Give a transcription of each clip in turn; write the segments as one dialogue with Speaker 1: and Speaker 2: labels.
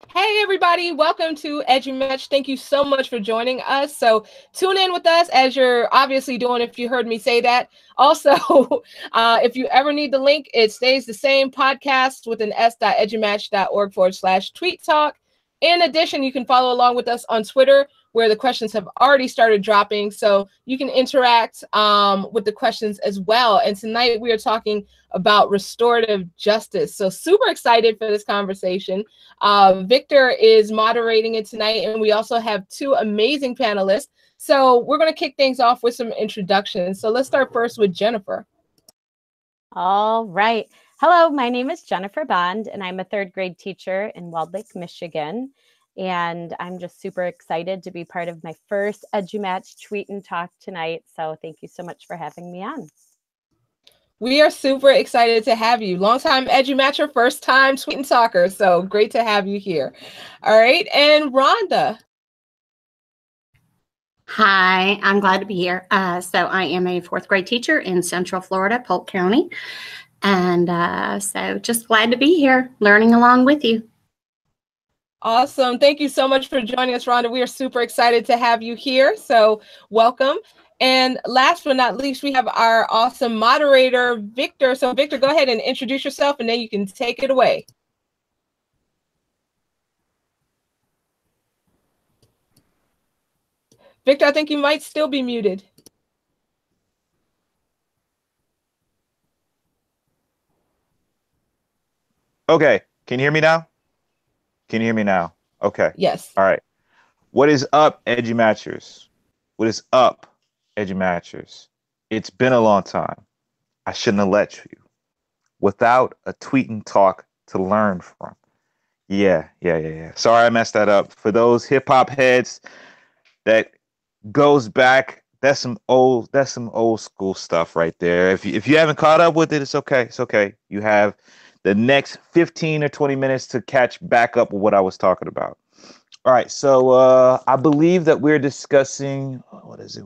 Speaker 1: Hey everybody, welcome to EduMatch. Thank you so much for joining us. So tune in with us as you're obviously doing if you heard me say that. Also, if you ever need the link, it stays the same, podcast with an s.edumatch.org/tweet talk. In addition, you can follow along with us on Twitter where the questions have already started dropping. So you can interact with the questions as well. And tonight we are talking about restorative justice. So super excited for this conversation. Victor is moderating it tonight, and we also have two amazing panelists. So we're going to kick things off with some introductions. So let's start first with Jennifer.
Speaker 2: All right. Hello, my name is Jennifer Bond, and I'm a third grade teacher in Walled Lake, Michigan. And I'm just super excited to be part of my first EduMatch Tweet and Talk tonight. So thank you so much for having me on.
Speaker 1: We are super excited to have you. Longtime EduMatcher, first time Tweet and Talker. So great to have you here. All right. And Rhonda.
Speaker 3: Hi, I'm glad to be here. So I am a fourth grade teacher in Central Florida, Polk County. And so just glad to be here learning along with you.
Speaker 1: Awesome. Thank you so much for joining us, Rhonda. We are super excited to have you here. So welcome. And last but not least, we have our awesome moderator, Victor. So Victor, go ahead and introduce yourself and then you can take it away. Victor, I think you might still be muted.
Speaker 4: Okay. Can you hear me now? Can you hear me now? Okay.
Speaker 1: Yes.
Speaker 4: All right. What is up, EduMatchers? What is up, EduMatchers? It's been a long time. I shouldn't have let you without a tweet and talk to learn from. Yeah. Sorry I messed that up. For those hip hop heads, that goes back. That's some old school stuff right there. If you haven't caught up with it, it's okay. It's okay. You have the next 15 or 20 minutes to catch back up with what I was talking about. All right, so I believe that we're discussing, what is it?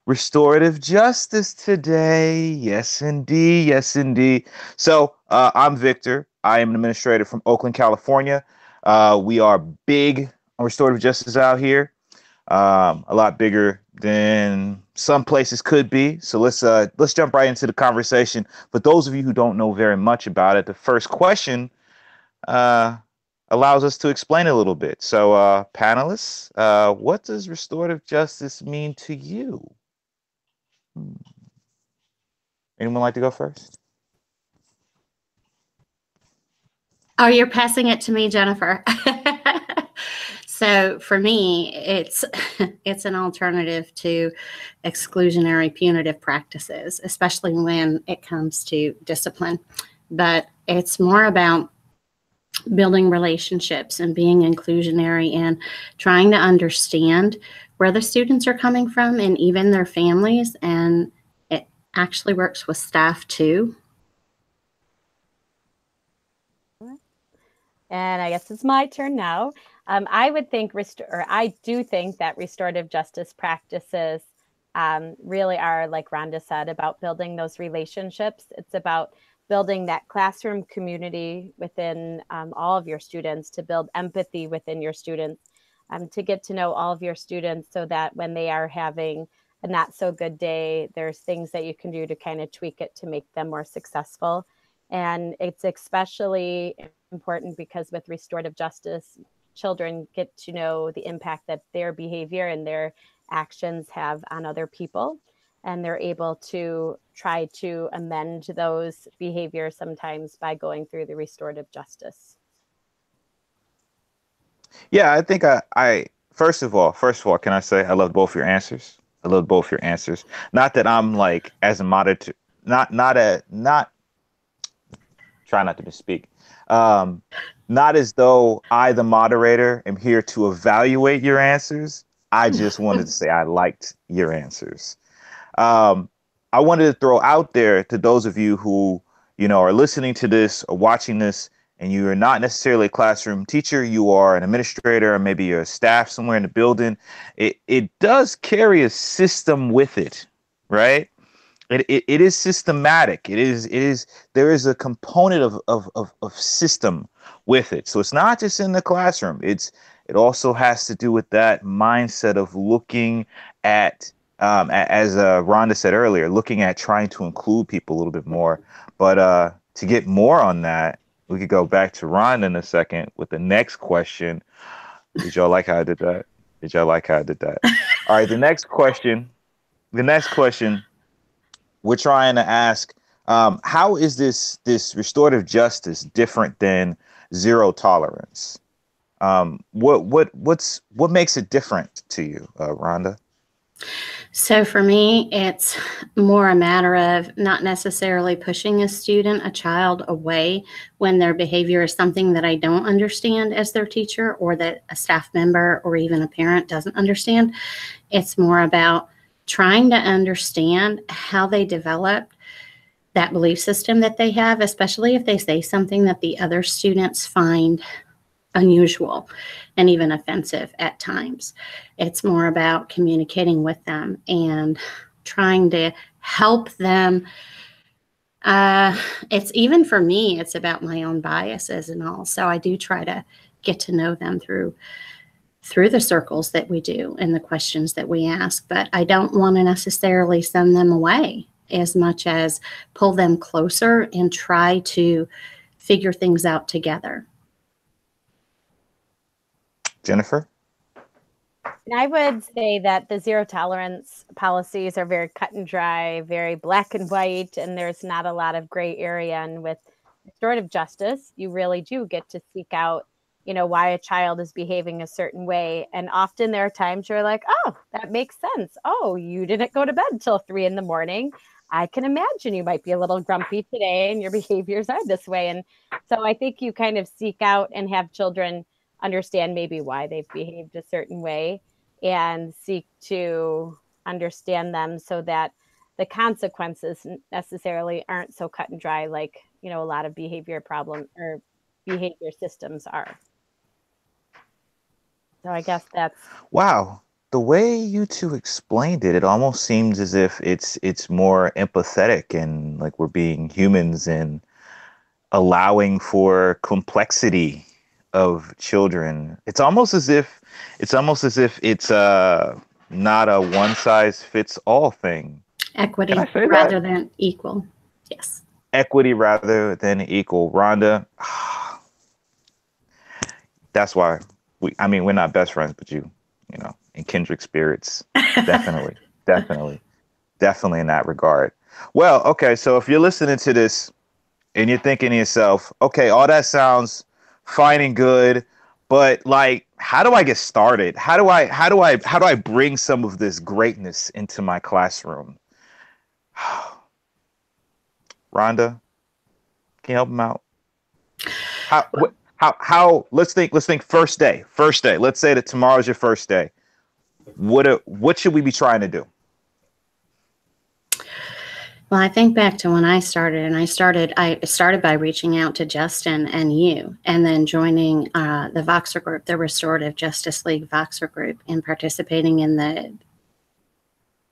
Speaker 4: Restorative justice today. Yes, indeed. Yes, indeed. So I'm Victor. I am an administrator from Oakland, California. We are big on restorative justice out here. A lot bigger than some places could be. So let's jump right into the conversation. For those of you who don't know very much about it, the first question allows us to explain a little bit. So panelists, what does restorative justice mean to you? Anyone like to go first?
Speaker 3: Oh, you're passing it to me, Jennifer. So for me, it's an alternative to exclusionary punitive practices, especially when it comes to discipline. But it's more about building relationships and being inclusionary and trying to understand where the students are coming from and even their families. And it actually works with staff too.
Speaker 2: And I guess it's my turn now. I do think that restorative justice practices really are, like Rhonda said, about building those relationships. It's about building that classroom community within all of your students, to build empathy within your students, to get to know all of your students so that when they are having a not so good day, there's things that you can do to kind of tweak it to make them more successful. And it's especially important because with restorative justice, children get to know the impact that their behavior and their actions have on other people. And they're able to try to amend those behaviors sometimes by going through the restorative justice.
Speaker 4: Yeah, I think I first of all, can I say I love both your answers? I love both your answers. Not that I'm like as a moderator, not try not to misspeak. Not as though I, the moderator, am here to evaluate your answers. I just wanted to say I liked your answers. I wanted to throw out there to those of you who, are listening to this or watching this, and you are not necessarily a classroom teacher, you are an administrator, or maybe you're a staff somewhere in the building. It does carry a system with it, right? It is systematic. There is a component of system with it. So it's not just in the classroom. It also has to do with that mindset of looking at, as Rhonda said earlier, looking at trying to include people a little bit more. But to get more on that, we could go back to Rhonda in a second with the next question. Did y'all like how I did that? Did y'all like how I did that? All right, the next question, we're trying to ask, how is this restorative justice different than zero tolerance? What makes it different to you, Rhonda?
Speaker 3: So for me, it's more a matter of not necessarily pushing a student, a child away when their behavior is something that I don't understand as their teacher, or that a staff member or even a parent doesn't understand. It's more about trying to understand how they developed that belief system that they have, especially if they say something that the other students find unusual and even offensive at times. It's more about communicating with them and trying to help them. It's even for me, it's about my own biases and all. So I do try to get to know them through the circles that we do and the questions that we ask, but I don't want to necessarily send them away as much as pull them closer and try to figure things out together.
Speaker 4: Jennifer?
Speaker 2: I would say that the zero tolerance policies are very cut and dry, very black and white, and there's not a lot of gray area. And with restorative justice, you really do get to seek out, why a child is behaving a certain way. And often there are times you're like, oh, that makes sense. Oh, you didn't go to bed till 3 a.m. I can imagine you might be a little grumpy today and your behaviors are this way. And so I think you kind of seek out and have children understand maybe why they've behaved a certain way and seek to understand them so that the consequences necessarily aren't so cut and dry like, a lot of behavior problem or behavior systems are. So I guess that's...
Speaker 4: Wow. The way you two explained it, it almost seems as if it's more empathetic and like we're being humans and allowing for complexity of children. It's almost as if it's not a one size fits all thing.
Speaker 3: Equity rather than equal. Yes.
Speaker 4: Equity rather than equal. Rhonda, that's why we're not best friends, but you know, in kindred spirits. Definitely in that regard. Well, okay, so if you're listening to this and you're thinking to yourself, okay, all that sounds fine and good, but like, how do I get started? How do I bring some of this greatness into my classroom? Rhonda, can you help them out? How let's think first day. Let's say that tomorrow's your first day. What should we be trying to do?
Speaker 3: Well, I think back to when I started, and I started by reaching out to Justin and you, and then joining the Voxer group, the Restorative Justice League Voxer group, and participating in the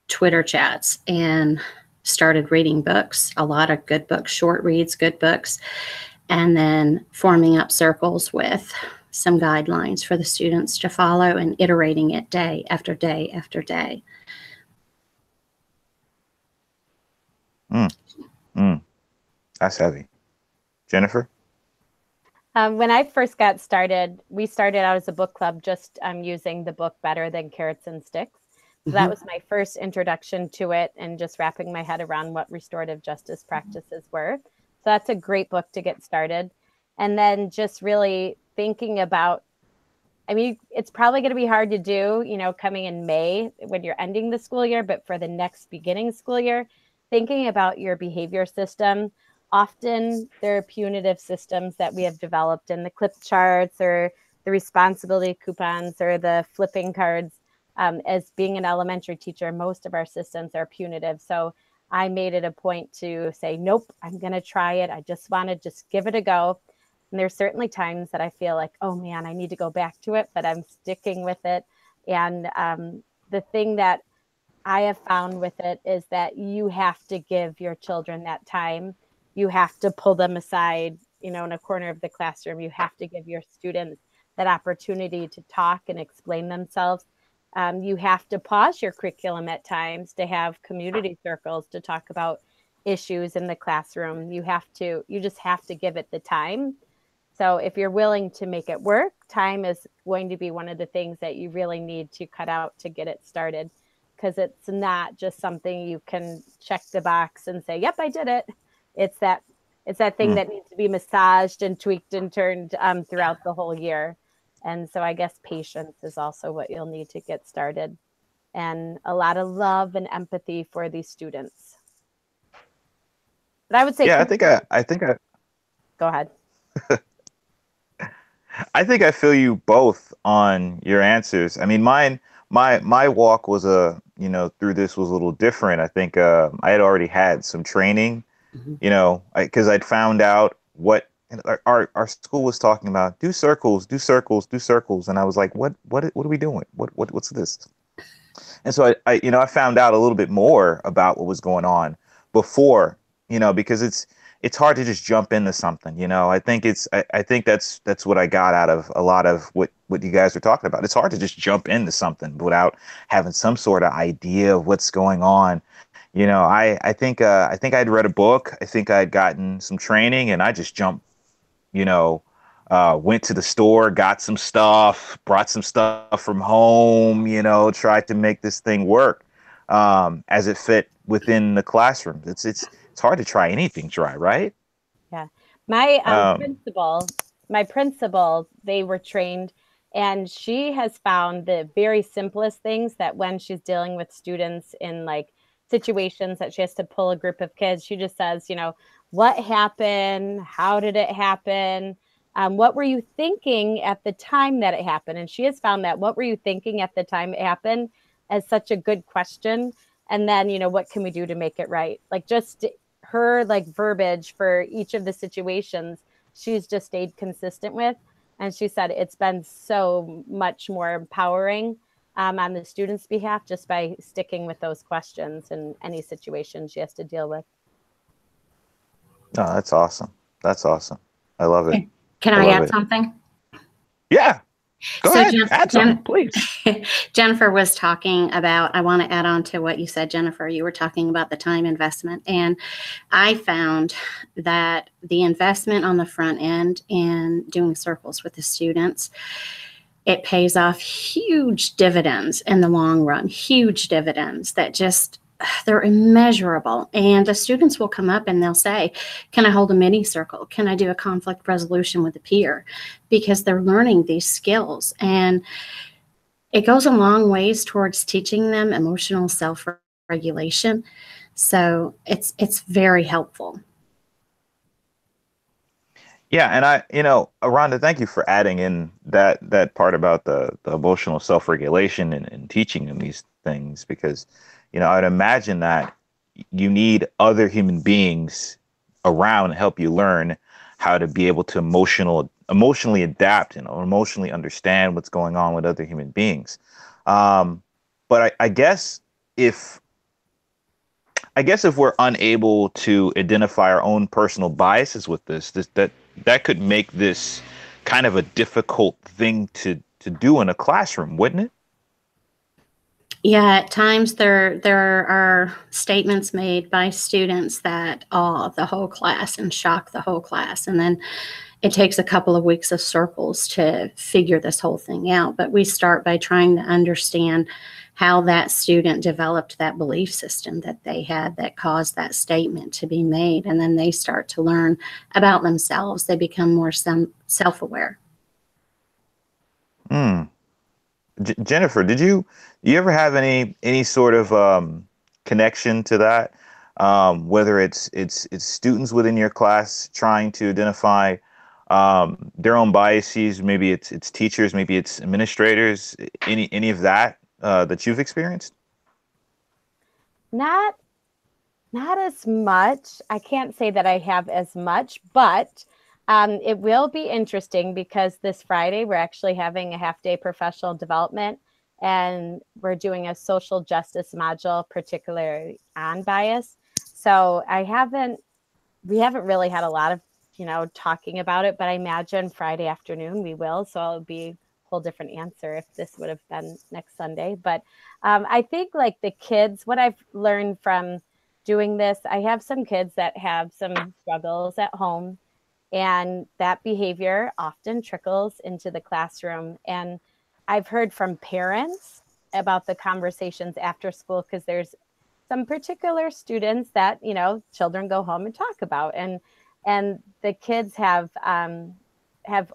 Speaker 3: Twitter chats, and started reading books, a lot of good books, short reads, good books, and then forming up circles with some guidelines for the students to follow and iterating it day after day after day.
Speaker 4: That's heavy. Jennifer?
Speaker 2: When I first got started, we started out as a book club, just using the book Better Than Carrots and Sticks. So that was my first introduction to it, and just wrapping my head around what restorative justice practices were. So that's a great book to get started. And then just really thinking about, it's probably going to be hard to do, coming in May when you're ending the school year, but for the next beginning school year, thinking about your behavior system. Often there are punitive systems that we have developed in the clip charts or the responsibility coupons or the flipping cards. As being an elementary teacher, most of our systems are punitive. So I made it a point to say, nope, I'm going to try it. I just want to give it a go. And there's certainly times that I feel like, oh man, I need to go back to it, but I'm sticking with it. And the thing that I have found with it is that you have to give your children that time. You have to pull them aside you know, in a corner of the classroom. You have to give your students that opportunity to talk and explain themselves. You have to pause your curriculum at times to have community circles to talk about issues in the classroom. You just have to give it the time. So if you're willing to make it work, time is going to be one of the things that you really need to cut out to get it started, because it's not just something you can check the box and say, yep, I did it. It's that thing that needs to be massaged and tweaked and turned throughout the whole year. And so I guess patience is also what you'll need to get started, and a lot of love and empathy for these students. But I would say,
Speaker 4: Yeah, I think I
Speaker 2: go ahead.
Speaker 4: I think I feel you both on your answers. I mean, my walk was through this was a little different. I think I had already had some training, because I'd found out what our school was talking about. Do circles, do circles, do circles, and I was like, what are we doing? What's this? And so I found out a little bit more about what was going on before, because it's hard to just jump into something, I think that's what I got out of a lot of what you guys are talking about. It's hard to just jump into something without having some sort of idea of what's going on. I think I'd read a book. I think I'd gotten some training, and I just jumped, went to the store, got some stuff, brought some stuff from home, tried to make this thing work as it fit within the classroom. It's hard to try anything dry, right?
Speaker 2: Yeah. My principal, they were trained, and she has found the very simplest things, that when she's dealing with students in like situations that she has to pull a group of kids, she just says, what happened? How did it happen? What were you thinking at the time that it happened? And she has found that what were you thinking at the time it happened as such a good question. And then, what can we do to make it right? Like, just her like verbiage for each of the situations, she's just stayed consistent with. And she said it's been so much more empowering on the students' behalf, just by sticking with those questions in any situation she has to deal with.
Speaker 4: Oh, that's awesome. That's awesome. I love it.
Speaker 3: Can I add something?
Speaker 4: Yeah. Go ahead. Add something, please.
Speaker 3: Jennifer was talking about, I want to add on to what you said, Jennifer. You were talking about the time investment. And I found that the investment on the front end in doing circles with the students, it pays off huge dividends in the long run, huge dividends that just, they're immeasurable. And the students will come up and they'll say, can I hold a mini circle? Can I do a conflict resolution with a peer? Because they're learning these skills. And it goes a long ways towards teaching them emotional self-regulation. So it's very helpful.
Speaker 4: Yeah, and Rhonda, thank you for adding in that part about the emotional self-regulation and teaching them these things, because I'd imagine that you need other human beings around to help you learn how to be able to emotionally adapt and emotionally understand what's going on with other human beings. But I guess if we're unable to identify our own personal biases with this, that could make this kind of a difficult thing to do in a classroom, wouldn't it?
Speaker 3: Yeah, at times there are statements made by students that awe the whole class and shock the whole class. And then it takes a couple of weeks of circles to figure this whole thing out. But we start by trying to understand how that student developed that belief system that they had that caused that statement to be made. And then they start to learn about themselves. They become more self-aware.
Speaker 4: Jennifer, did you ever have any sort of connection to that? Whether it's students within your class trying to identify their own biases, maybe it's teachers, maybe it's administrators, any of that that you've experienced?
Speaker 2: Not as much. I can't say that I have as much, but it will be interesting, because this Friday we're actually having a half-day professional development, and we're doing a social justice module, particularly on bias. So we haven't really had a lot of talking about it, but I imagine Friday afternoon we will. So it'll be a whole different answer if this would have been next Sunday. But I think like the kids, what I've learned from doing this, I have some kids that have some struggles at home, and that behavior often trickles into the classroom. And I've heard from parents about the conversations after school, because there's some particular students that, children go home and talk about. And the kids have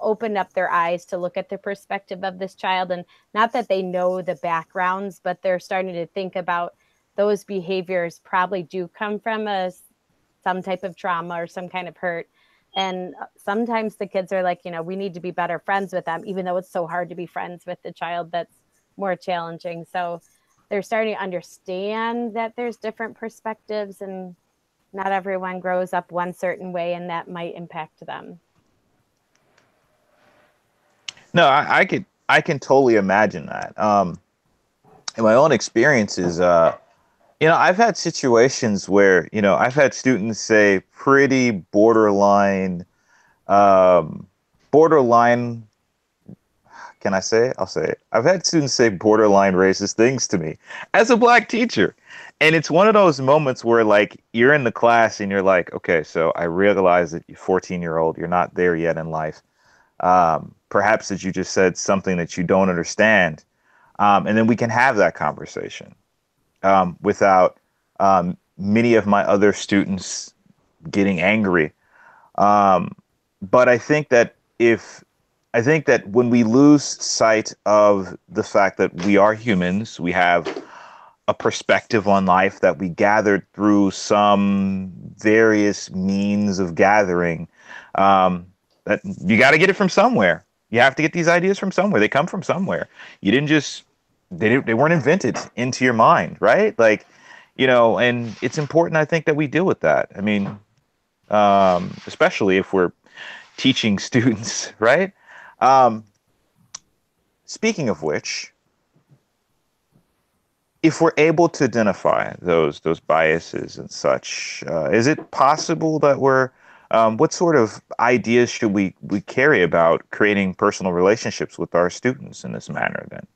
Speaker 2: opened up their eyes to look at the perspective of this child. And not that they know the backgrounds, but they're starting to think about those behaviors probably do come from some type of trauma or some kind of hurt. And sometimes the kids are like, we need to be better friends with them, even though it's so hard to be friends with the child that's more challenging. So they're starting to understand that there's different perspectives, and not everyone grows up one certain way, and that might impact them.
Speaker 4: No, I can totally imagine that. In my own experiences, I've had situations where, I've had students say pretty borderline, can I say it? I'll say it. I've had students say borderline racist things to me as a Black teacher. And it's one of those moments where, like, you're in the class and you're like, okay, so I realize that you're 14-year-old, you're not there yet in life. Perhaps that you just said something that you don't understand. And then we can have that conversation without many of my other students getting angry. But I think that when we lose sight of the fact that we are humans, we have a perspective on life that we gathered through some various means of gathering, that you got to get it from somewhere. You have to get these ideas from somewhere. They come from somewhere. You didn't just, they weren't invented into your mind, right? Like, and it's important, I think, that we deal with that. I mean, especially if we're teaching students, right? Speaking of which, if we're able to identify those biases and such, is it possible that what sort of ideas should we carry about creating personal relationships with our students in this manner then?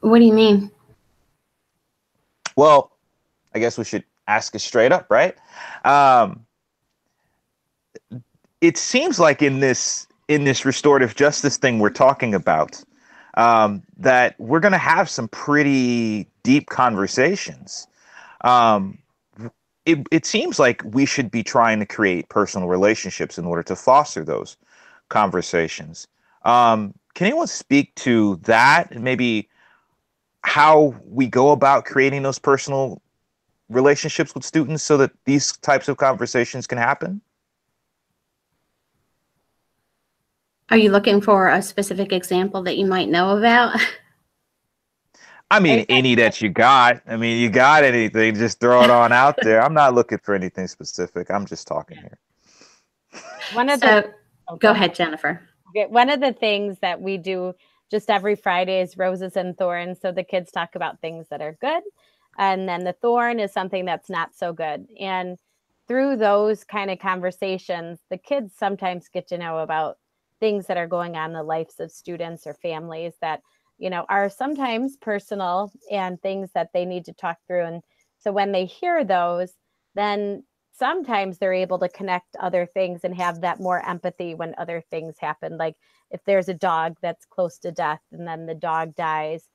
Speaker 3: What do you mean?
Speaker 4: Well, I guess we should ask it straight up, right? It seems like in this restorative justice thing we're talking about, that we're going to have some pretty deep conversations. It seems like we should be trying to create personal relationships in order to foster those conversations. Can anyone speak to that, and maybe how we go about creating those personal relationships with students so that these types of conversations can happen?
Speaker 3: Are you looking for a specific example that you might know about?
Speaker 4: I mean, any that you got. I mean, you got anything, just throw it on out there. I'm not looking for anything specific. I'm just talking here.
Speaker 3: Go ahead, Jennifer.
Speaker 2: Okay, one of the things that we do just every Friday is roses and thorns. So the kids talk about things that are good, and then the thorn is something that's not so good. And through those kind of conversations, the kids sometimes get to know about things that are going on in the lives of students or families that, are sometimes personal and things that they need to talk through. And so when they hear those, then sometimes they're able to connect other things and have that more empathy when other things happen. Like if there's a dog that's close to death and then the dog dies,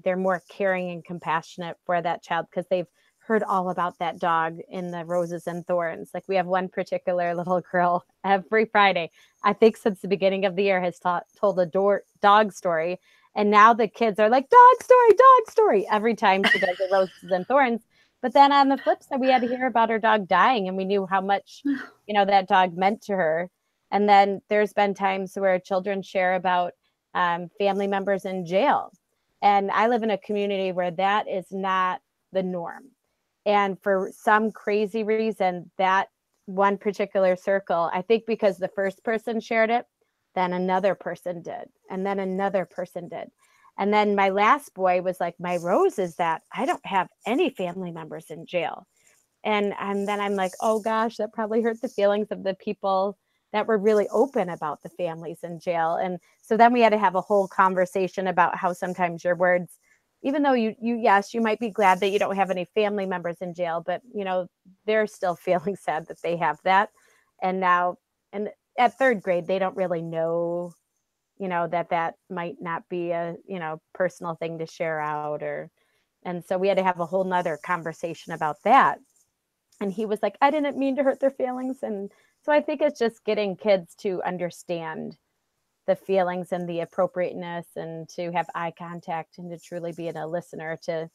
Speaker 2: they're more caring and compassionate for that child because they've heard all about that dog in the roses and thorns. Like we have one particular little girl every Friday, I think since the beginning of the year, has told a dog story. And now the kids are like, dog story, every time she does the roses and thorns. But then on the flip side, we had to hear about her dog dying, and we knew how much, that dog meant to her. And then there's been times where children share about family members in jail. And I live in a community where that is not the norm. And for some crazy reason, that one particular circle, I think because the first person shared it, then another person did, and then another person did. And then my last boy was like, my rose is that I don't have any family members in jail. And then I'm like, oh gosh, that probably hurt the feelings of the people that were really open about the families in jail. And so then we had to have a whole conversation about how sometimes your words, even though yes, you might be glad that you don't have any family members in jail, but they're still feeling sad that they have that. And now, and at third grade, they don't really know, that might not be a, personal thing to share out and so we had to have a whole nother conversation about that. And he was like, I didn't mean to hurt their feelings. And so I think it's just getting kids to understand the feelings and the appropriateness and to have eye contact and to truly be a listener to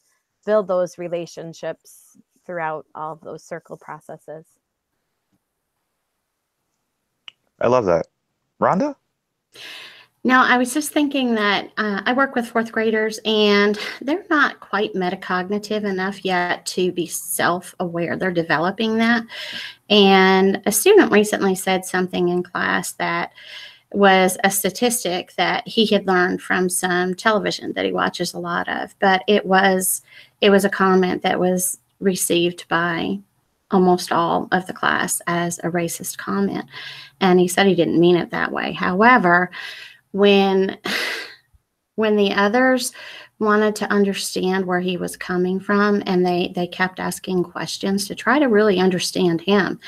Speaker 2: build those relationships throughout all of those circle processes.
Speaker 4: I love that. Rhonda?
Speaker 3: Now, I was just thinking that I work with fourth graders, and they're not quite metacognitive enough yet to be self-aware. They're developing that. And a student recently said something in class that was a statistic that he had learned from some television that he watches a lot of. But it was a comment that was received by almost all of the class as a racist comment. And he said he didn't mean it that way. However, when the others wanted to understand where he was coming from, and they kept asking questions to try to really understand him,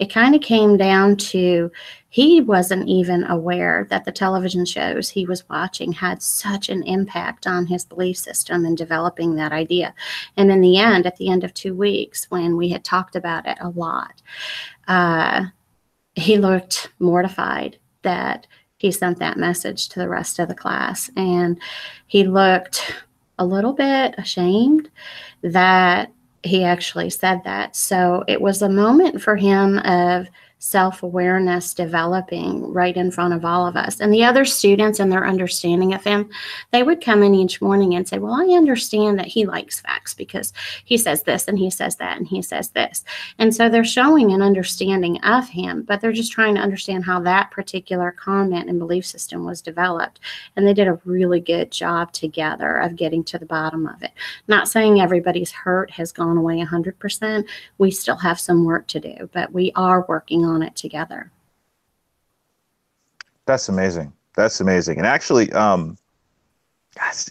Speaker 3: it kind of came down to he wasn't even aware that the television shows he was watching had such an impact on his belief system and developing that idea. And in the end, at the end of 2 weeks, when we had talked about it a lot, he looked mortified that he sent that message to the rest of the class. And he looked a little bit ashamed that he actually said that. So it was a moment for him of self-awareness developing right in front of all of us. And the other students and their understanding of him, they would come in each morning and say, well, I understand that he likes facts because he says this and he says that and he says this. And so they're showing an understanding of him, but they're just trying to understand how that particular comment and belief system was developed. And they did a really good job together of getting to the bottom of it. Not saying everybody's hurt has gone away 100%. We still have some work to do, but we are working on it together.
Speaker 4: That's amazing. That's amazing. And actually,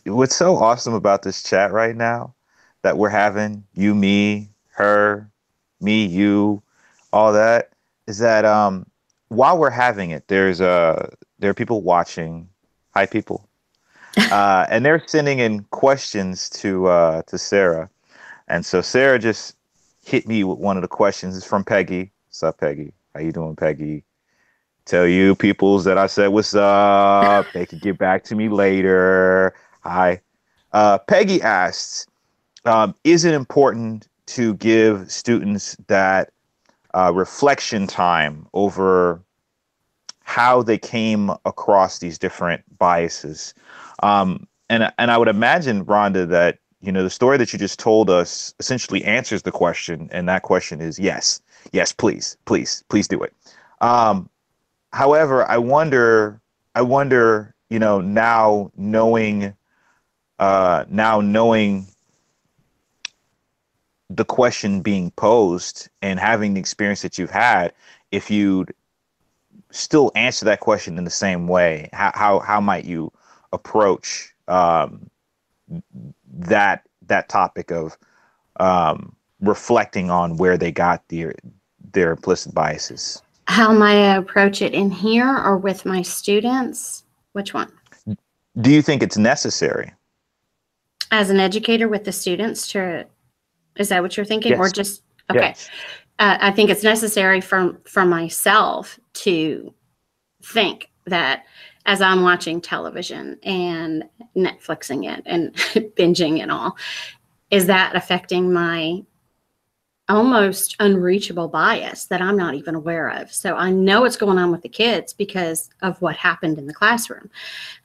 Speaker 4: what's so awesome about this chat right now that we're having, you, me, her, me, you, all that, is that while we're having it, there are people watching. Hi, people. And they're sending in questions to Sarah. And so Sarah just hit me with one of the questions. It's from Peggy. What's up, Peggy? How you doing, Peggy? Tell you peoples that I said what's up. They could get back to me later. Hi. Peggy asks, is it important to give students that reflection time over how they came across these different biases? And I would imagine, Rhonda, that the story that you just told us essentially answers the question, and that question is yes. Yes, please do it. However, I wonder, now knowing the question being posed and having the experience that you've had, if you'd still answer that question in the same way, how might you approach that topic of reflecting on where they got their implicit biases?
Speaker 3: How might I approach it in here or with my students? Which one?
Speaker 4: Do you think it's necessary?
Speaker 3: As an educator with the students is that what you're thinking?
Speaker 4: Yes.
Speaker 3: Or just, okay.
Speaker 4: Yes.
Speaker 3: I think it's necessary for myself to think that as I'm watching television and Netflixing it and binging and all, is that affecting my almost unreachable bias that I'm not even aware of? So I know what's going on with the kids because of what happened in the classroom.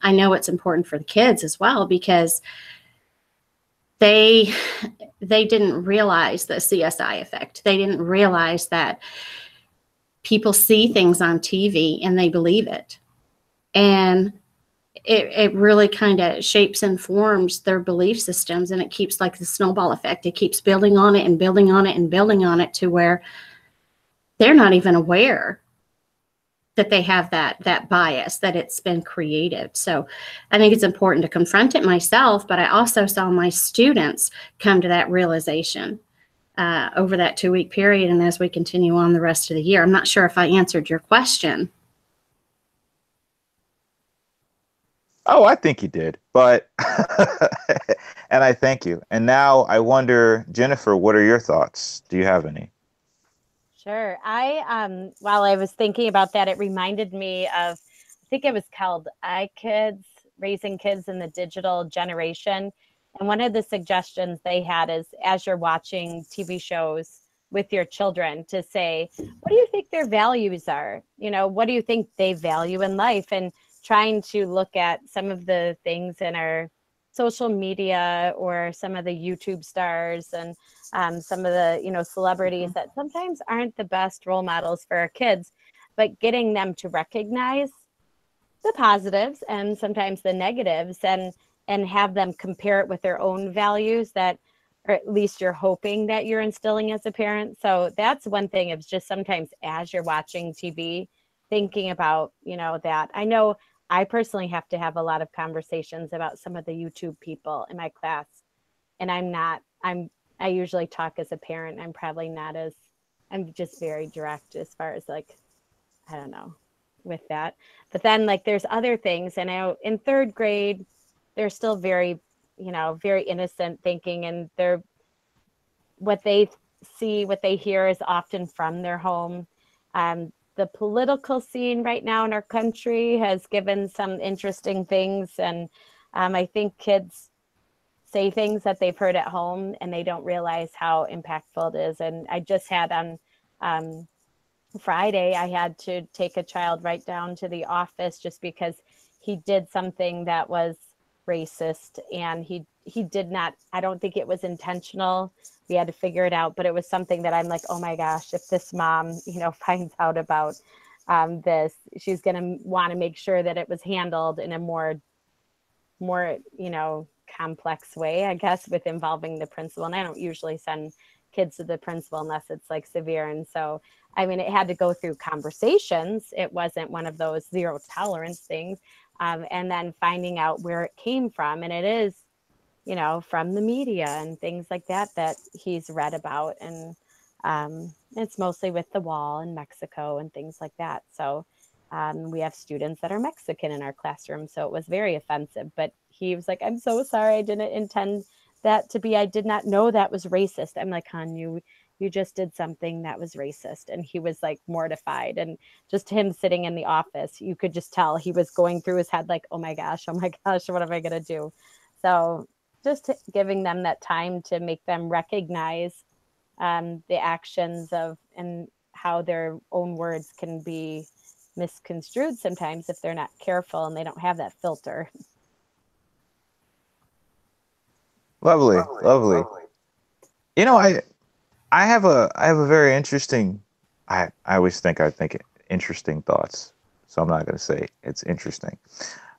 Speaker 3: I know it's important for the kids as well because they didn't realize the CSI effect. They didn't realize that people see things on TV and they believe it. And it really kind of shapes and forms their belief systems, and it keeps like the snowball effect. It keeps building on it and building on it and building on it to where they're not even aware that they have that bias, that it's been created. So I think it's important to confront it myself, but I also saw my students come to that realization over that 2-week period, and as we continue on the rest of the year. I'm not sure if I answered your question.
Speaker 4: Oh, I think you did, but and I thank you. And now I wonder, Jennifer, what are your thoughts? Do you have any?
Speaker 2: Sure. While I was thinking about that, it reminded me of, I think it was called iKids, Raising Kids in the Digital Generation. And one of the suggestions they had is, as you're watching TV shows with your children, to say, what do you think their values are? You know, what do you think they value in life? And trying to look at some of the things in our social media or some of the YouTube stars and some of the, you know, celebrities that sometimes aren't the best role models for our kids, but getting them to recognize the positives and sometimes the negatives, and have them compare it with their own values, that, or at least you're hoping that you're instilling as a parent. So that's one thing. It's just sometimes as you're watching TV, thinking about, you know, that. I know I personally have to have a lot of conversations about some of the YouTube people in my class, and I usually talk as a parent. I'm probably not as, I'm just very direct as far as like, I don't know, with that. But then like there's other things, and in 3rd grade, they're still very, you know, very innocent thinking, and they're, what they see, what they hear is often from their home. The political scene right now in our country has given some interesting things, and I think kids say things that they've heard at home and they don't realize how impactful it is. And I just had on Friday, I had to take a child right down to the office just because he did something that was racist, and he did not, I don't think it was intentional. We had to figure it out, but it was something that I'm like, oh my gosh, if this mom, you know, finds out about this, she's going to want to make sure that it was handled in a more, you know, complex way, I guess, with involving the principal. And I don't usually send kids to the principal unless it's like severe. And so, I mean, it had to go through conversations. It wasn't one of those zero tolerance things. And then finding out where it came from. And it is, you know, from the media and things like that, that he's read about. And it's mostly with the wall in Mexico and things like that. So we have students that are Mexican in our classroom. So it was very offensive, but he was like, I'm so sorry. I didn't intend that to be, I did not know that was racist. I'm like, hon, you just did something that was racist. And he was like mortified. And just him sitting in the office, you could just tell he was going through his head like, oh my gosh, what am I going to do? So just giving them that time to make them recognize the actions of, and how their own words can be misconstrued sometimes if they're not careful and they don't have that filter.
Speaker 4: Lovely. You know, I have a very interesting, I always think interesting thoughts. So I'm not going to say it's interesting.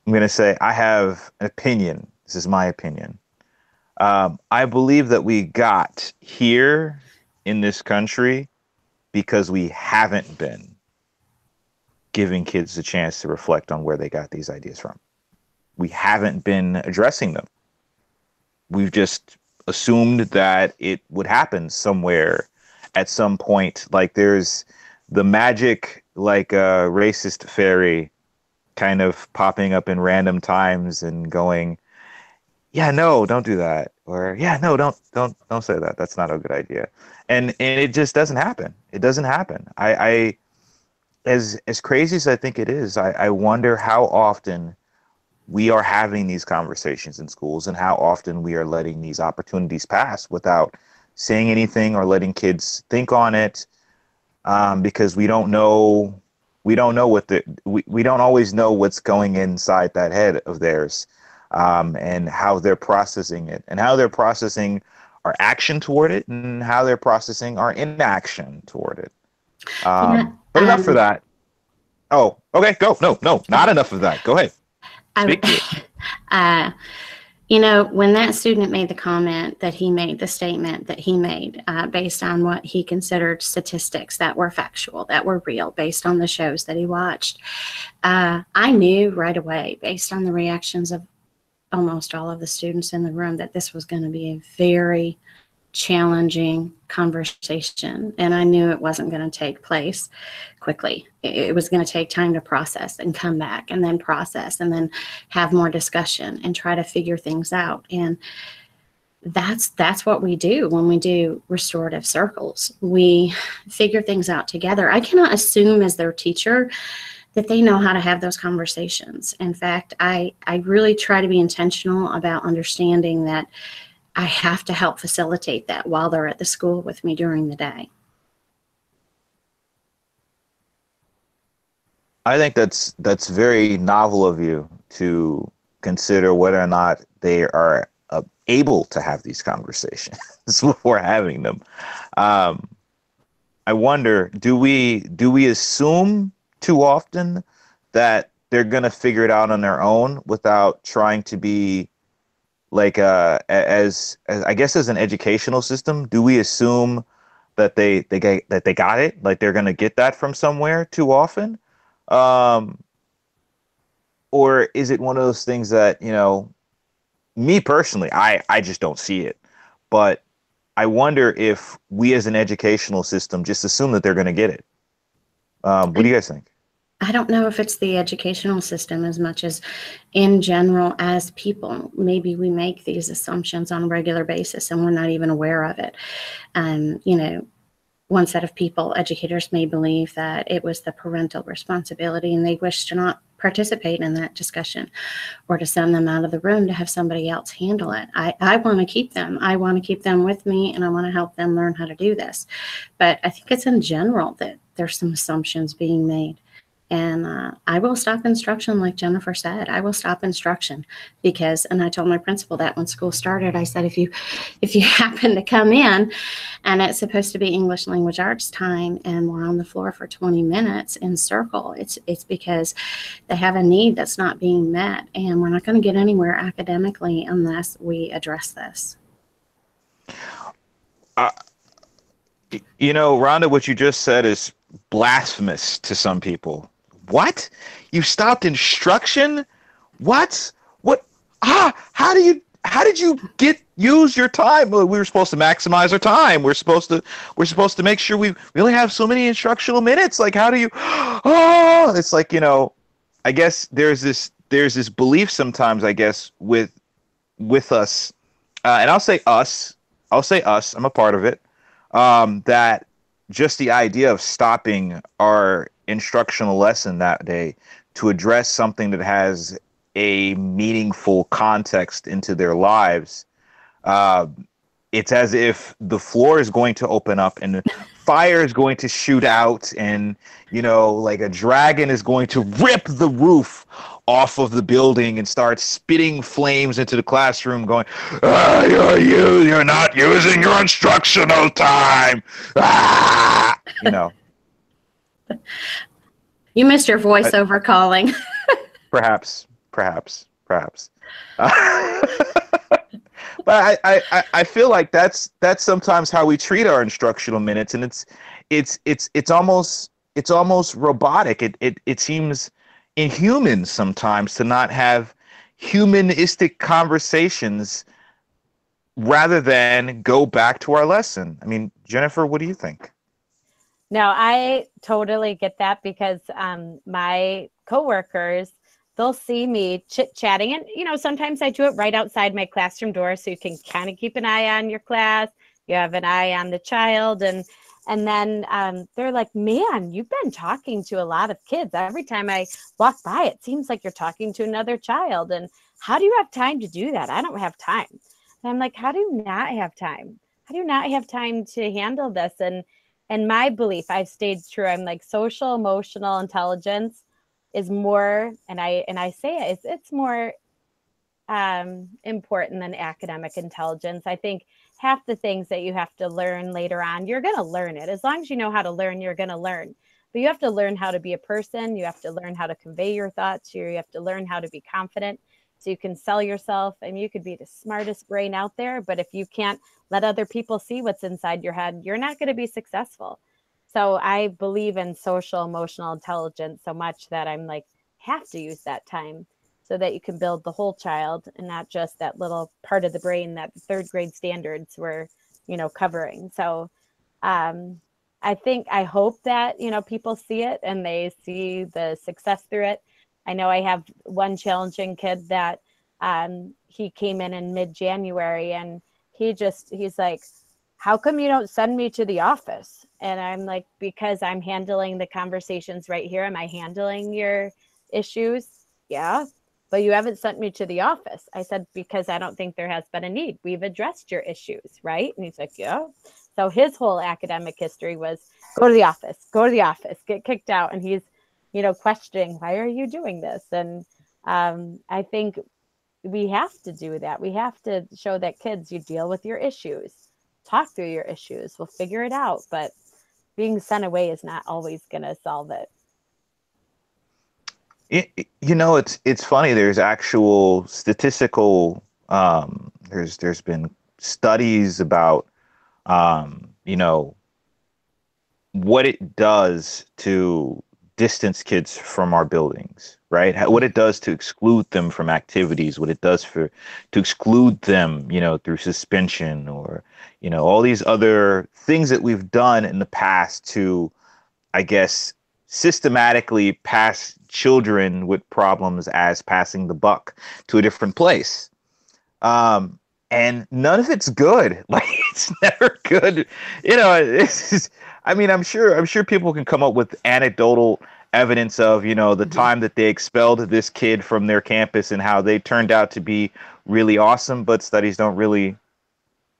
Speaker 4: I'm going to say I have an opinion. This is my opinion. I believe that we got here in this country because we haven't been giving kids a chance to reflect on where they got these ideas from. We haven't been addressing them. We've just assumed that it would happen somewhere at some point. Like there's the magic, like a racist fairy kind of popping up in random times and going, yeah, no, don't do that. Or yeah, no, don't say that. That's not a good idea. And it just doesn't happen. It doesn't happen. I as crazy as I think it is, I wonder how often we are having these conversations in schools and how often we are letting these opportunities pass without saying anything or letting kids think on it, because we don't know we don't always know what's going inside that head of theirs, and how they're processing it and how they're processing our action toward it and how they're processing our inaction toward it. But enough for that. Oh, okay, go. No, not enough of that. Go ahead. Speak to it.
Speaker 3: You know, when that student made the comment that he made, the statement that he made, based on what he considered statistics that were factual, that were real, based on the shows that he watched, I knew right away, based on the reactions of almost all of the students in the room, that this was going to be a very challenging conversation. And I knew it wasn't going to take place quickly. It was going to take time to process and come back and then process and then have more discussion and try to figure things out. And that's what we do when we do restorative circles. We figure things out together. I cannot assume as their teacher that they know how to have those conversations. In fact, I really try to be intentional about understanding that I have to help facilitate that while they're at the school with me during the day.
Speaker 4: I think that's very novel of you to consider whether or not they are able to have these conversations before having them. I wonder, do we assume too often that they're going to figure it out on their own without trying to be like as I guess as an educational system, do we assume that they got it, like they're going to get that from somewhere too often? Or is it one of those things that, you know, me personally, I just don't see it. But I wonder if we as an educational system just assume that they're going to get it. What do you guys think?
Speaker 3: I don't know if it's the educational system as much as in general as people. Maybe we make these assumptions on a regular basis and we're not even aware of it. You know, one set of people, educators, may believe that it was the parental responsibility and they wish to not participate in that discussion or to send them out of the room to have somebody else handle it. I want to keep them. I want to keep them with me and I want to help them learn how to do this. But I think it's in general that there's some assumptions being made. And I will stop instruction, like Jennifer said. I will stop instruction because, and I told my principal that when school started, I said, if you happen to come in and it's supposed to be English language arts time and we're on the floor for 20 minutes in circle, it's because they have a need that's not being met. And we're not going to get anywhere academically unless we address this.
Speaker 4: You know, Rhonda, what you just said is blasphemous to some people. What? You stopped instruction? What? How did you use your time? Well, we were supposed to maximize our time. We're supposed to make sure we only have so many instructional minutes. Like, how do you? Oh, it's like, you know, I guess there's this belief sometimes, I guess, with us, and I'll say us. I'm a part of it. That just the idea of stopping our instructional lesson that day to address something that has a meaningful context into their lives, it's as if the floor is going to open up and the fire is going to shoot out and, you know, like a dragon is going to rip the roof off of the building and start spitting flames into the classroom going, you're not using your instructional time. Ah! You know.
Speaker 3: You missed your voiceover calling.
Speaker 4: Perhaps. But I feel like that's sometimes how we treat our instructional minutes, and it's almost robotic. It seems inhuman sometimes to not have humanistic conversations rather than go back to our lesson. I mean, Jennifer, what do you think?
Speaker 2: No, I totally get that because my coworkers, they'll see me chit-chatting. And, you know, sometimes I do it right outside my classroom door so you can kind of keep an eye on your class. You have an eye on the child. And then they're like, man, you've been talking to a lot of kids. Every time I walk by, it seems like you're talking to another child. And how do you have time to do that? I don't have time. And I'm like, how do you not have time? How do you not have time to handle this? And my belief, I've stayed true. I'm like, social emotional intelligence is more, and I say it's more important than academic intelligence. I think half the things that you have to learn later on, you're going to learn it. As long as you know how to learn, you're going to learn. but you have to learn how to be a person. You have to learn how to convey your thoughts. You have to learn how to be confident so you can sell yourself. I mean, you could be the smartest brain out there, but if you can't let other people see what's inside your head, you're not going to be successful. So I believe in social emotional intelligence so much that I'm like, have to use that time so that you can build the whole child and not just that little part of the brain that third grade standards were, you know, covering. So I hope that, you know, people see it and they see the success through it. I know I have one challenging kid that he came in mid-January, and he's like, how come you don't send me to the office? And I'm like, because I'm handling the conversations right here. Am I handling your issues? Yeah, but you haven't sent me to the office. I said, because I don't think there has been a need. We've addressed your issues, right? And he's like, yeah. So his whole academic history was go to the office, get kicked out. And he's, you know, questioning, why are you doing this? And I think we have to do that. We have to show that kids, you deal with your issues, talk through your issues, we'll figure it out. But being sent away is not always going to solve it.
Speaker 4: You know, it's funny. There's actual statistical. There's been studies about, you know, what it does to distance kids from our buildings, right? What it does to exclude them from activities, what it does to exclude them, you know, through suspension or, you know, all these other things that we've done in the past to, I guess, systematically pass children with problems as passing the buck to a different place. And none of it's good. Like, it's never good. You know, it's just, I mean, I'm sure people can come up with anecdotal evidence of, you know, the time that they expelled this kid from their campus and how they turned out to be really awesome, but studies don't really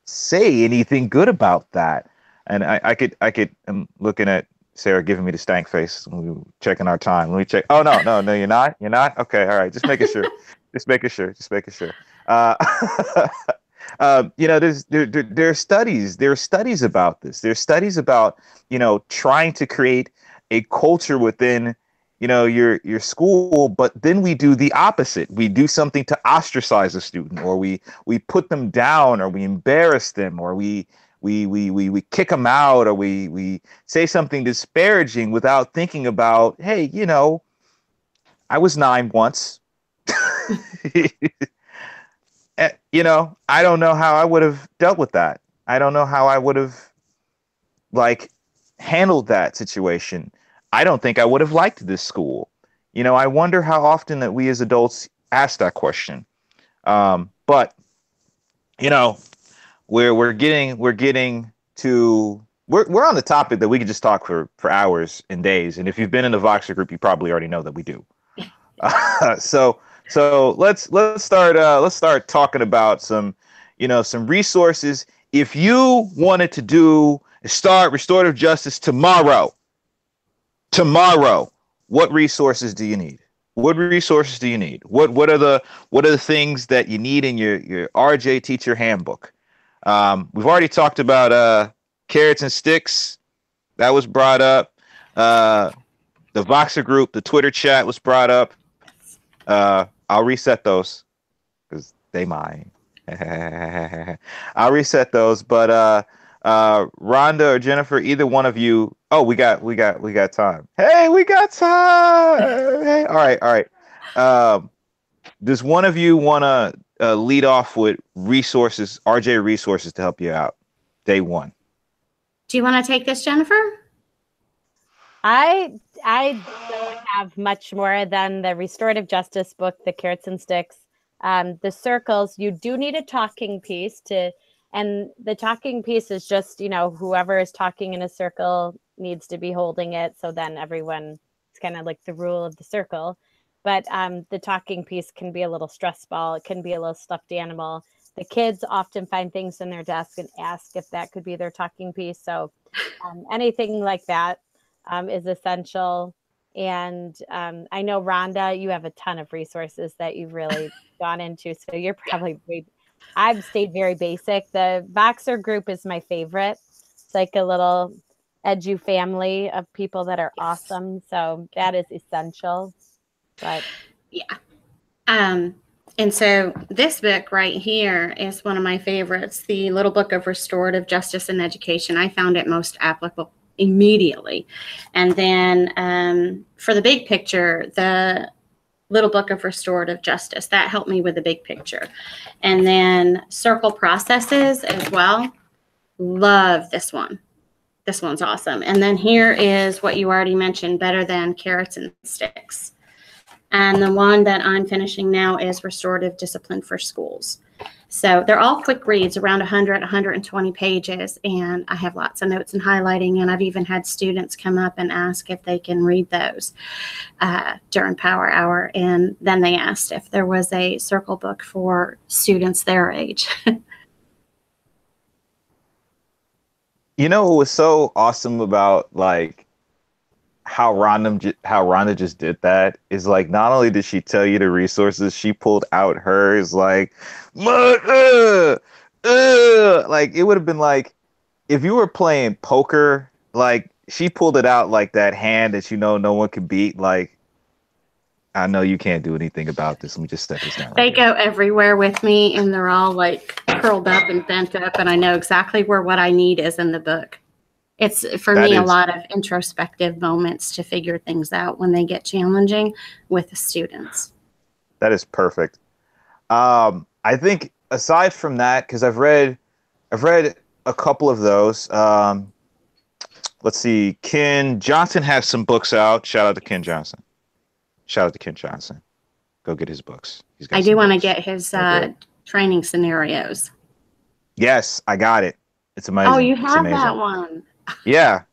Speaker 4: say anything good about that. And I'm looking at Sarah giving me the stank face when we were checking our time. Let me check. Oh, no, you're not? You're not? Okay, all right. Just making sure. Just making sure. You know, there are studies about this. There's studies about, you know, trying to create a culture within, you know, your school, but then we do the opposite. We do something to ostracize a student, or we put them down, or we embarrass them, or we kick them out, or we say something disparaging without thinking about, hey, you know, I was 9 once. You know, I don't know how I would have dealt with that. I don't know how I would have, like, handled that situation. I don't think I would have liked this school. You know, I wonder how often that we as adults ask that question. But, you know, we're getting to, we're on the topic that we could just talk for hours and days. And if you've been in the Voxer group, you probably already know that we do. So let's start talking about some resources. If you wanted to start restorative justice tomorrow, what resources do you need? What resources do you need? What are the things that you need in your RJ teacher handbook? We've already talked about carrots and sticks. That was brought up. The Voxer group, the Twitter chat was brought up. I'll reset those because they mine. I'll reset those, but Rhonda or Jennifer, either one of you. Oh, we got time. Hey, we got time. Hey, all right. Does one of you want to lead off with resources, RJ resources to help you out? Day one.
Speaker 3: Do you want to take this, Jennifer?
Speaker 2: I don't have much more than the restorative justice book, the carrots and sticks, the circles. You do need a talking piece and the talking piece is just, you know, whoever is talking in a circle needs to be holding it. So then everyone, it's kind of like the rule of the circle. But the talking piece can be a little stress ball. It can be a little stuffed animal. The kids often find things in their desk and ask if that could be their talking piece. So anything like that is essential. And I know, Rhonda, you have a ton of resources that you've really gone into. So you're probably, I've stayed very basic. The Voxer group is my favorite. It's like a little edu family of people that are awesome. So that is essential. But
Speaker 3: yeah. And so this book right here is one of my favorites, The Little Book of Restorative Justice in Education. I found it most applicable immediately. And then for the big picture, the Little Book of Restorative Justice, that helped me with the big picture. And then Circle Processes as well. Love this one. This one's awesome. And then here is what you already mentioned, Better Than Carrots and Sticks. And the one that I'm finishing now is Restorative Discipline for Schools. So they're all quick reads, around 100, 120 pages. And I have lots of notes and highlighting. And I've even had students come up and ask if they can read those during Power Hour. And then they asked if there was a circle book for students their age.
Speaker 4: You know what was so awesome about like how Rhonda just did that is like not only did she tell you the resources, she pulled out hers like like it would have been like if you were playing poker, like she pulled it out like that hand that no one could beat. Like, I know you can't do anything about this. Let me just set this down.
Speaker 3: They go everywhere with me, and they're all like curled up and bent up, and I know exactly where what I need is in the book. It's, for me, a lot of introspective moments to figure things out when they get challenging with the students.
Speaker 4: That is perfect. I think aside from that, because I've read a couple of those. Let's see. Ken Johnson has some books out. Shout out to Ken Johnson. Go get his books.
Speaker 3: I do want to get his training scenarios.
Speaker 4: Yes, I got it. It's amazing.
Speaker 3: Oh, you have that one.
Speaker 4: Yeah.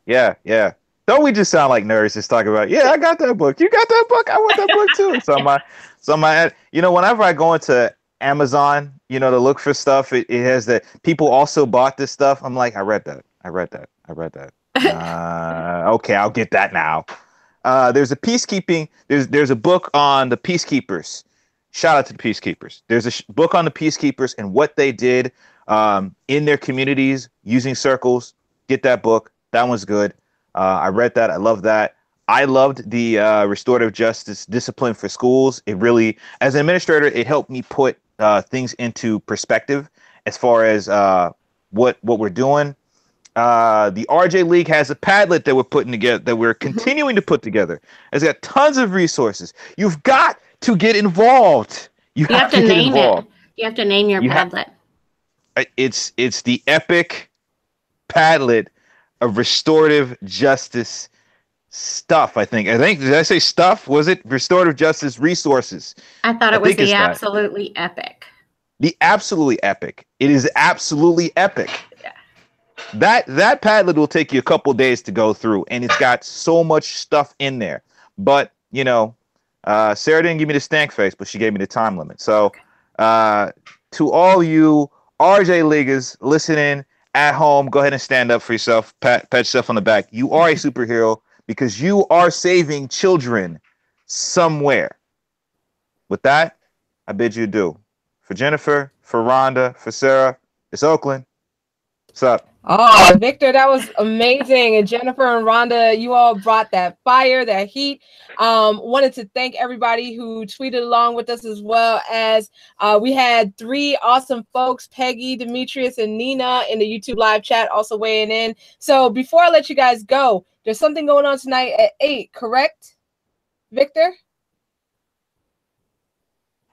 Speaker 4: Don't we just sound like nerds just talking about, yeah, I got that book. You got that book? I want that book too. So my whenever I go into Amazon, to look for stuff, it has that people also bought this stuff. I'm like, I read that. Okay, I'll get that now. There's a peacekeeping. There's a book on the peacekeepers. Shout out to the peacekeepers. There's a book on the peacekeepers and what they did in their communities using circles. Get that book. That one's good. I read that. I love that. I loved the Restorative Justice Discipline for Schools. It really, as an administrator, it helped me put things into perspective as far as what we're doing. The RJ League has a Padlet that we're putting together, that we're continuing to put together. It's got tons of resources. You've got to get involved. You have to name it.
Speaker 3: You have to name your Padlet.
Speaker 4: It's the Epic Padlet of Restorative Justice stuff. I think did I say stuff? Was it Restorative Justice resources?
Speaker 3: I thought it was the absolutely epic.
Speaker 4: The absolutely epic. It is absolutely epic. That Padlet will take you a couple days to go through, and it's got so much stuff in there. But Sarah didn't give me the stank face, but she gave me the time limit. So to all you RJ Leaguers listening at home, go ahead and stand up for yourself. Pat yourself on the back. You are a superhero because you are saving children somewhere. With that, I bid you adieu. For Jennifer, for Rhonda, for Sarah, it's Oakland. What's up?
Speaker 1: Oh, Victor, that was amazing. And Jennifer and Rhonda, you all brought that fire, that heat. Wanted to thank everybody who tweeted along with us, as well as we had 3 awesome folks, Peggy, Demetrius, and Nina in the YouTube live chat also weighing in. So before I let you guys go, there's something going on tonight at 8, correct, Victor?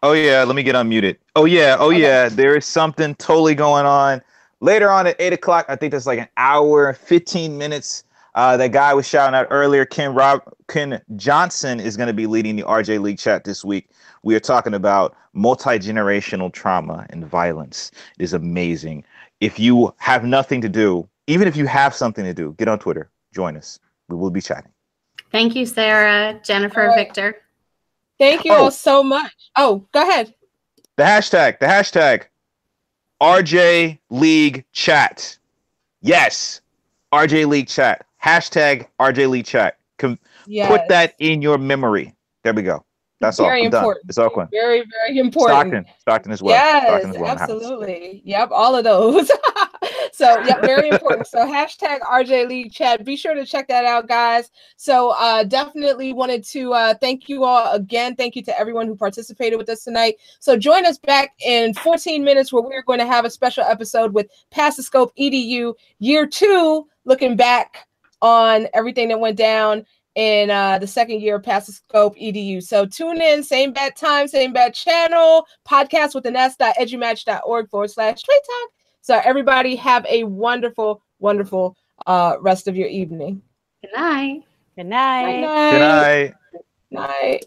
Speaker 4: Oh, yeah. Let me get unmuted. Oh, yeah. Yeah. There is something totally going on. Later on at 8 o'clock, I think that's like an hour, 15 minutes. That guy was shouting out earlier, Ken Johnson, is going to be leading the RJ League chat this week. We are talking about multi-generational trauma and violence. It is amazing. If you have nothing to do, even if you have something to do, get on Twitter. Join us. We will be chatting.
Speaker 3: Thank you, Sarah, Jennifer, Victor.
Speaker 1: Thank you all so much. Oh, go ahead.
Speaker 4: The hashtag. RJ League chat. Yes. RJ League chat. Hashtag RJ League chat. Put that in your memory. There we go. That's
Speaker 1: very
Speaker 4: all. I'm
Speaker 1: important.
Speaker 4: Done. It's Oakland.
Speaker 1: Very, very important.
Speaker 4: Stockton as well.
Speaker 1: Yes, absolutely. Yep, all of those. So yeah, very important. So hashtag RJ League Chat. Be sure to check that out, guys. So definitely wanted to thank you all again. Thank you to everyone who participated with us tonight. So join us back in 14 minutes where we're going to have a special episode with Pass the Scope EDU Year 2, looking back on everything that went down in the second year of Pass the Scope EDU. So tune in, same bad time, same bad channel, podcast with an s.edumatch.org/straight talk. So everybody have a wonderful, wonderful rest of your evening.
Speaker 3: Good night.
Speaker 2: Good night.
Speaker 1: Good night.
Speaker 4: Good night.
Speaker 1: Night.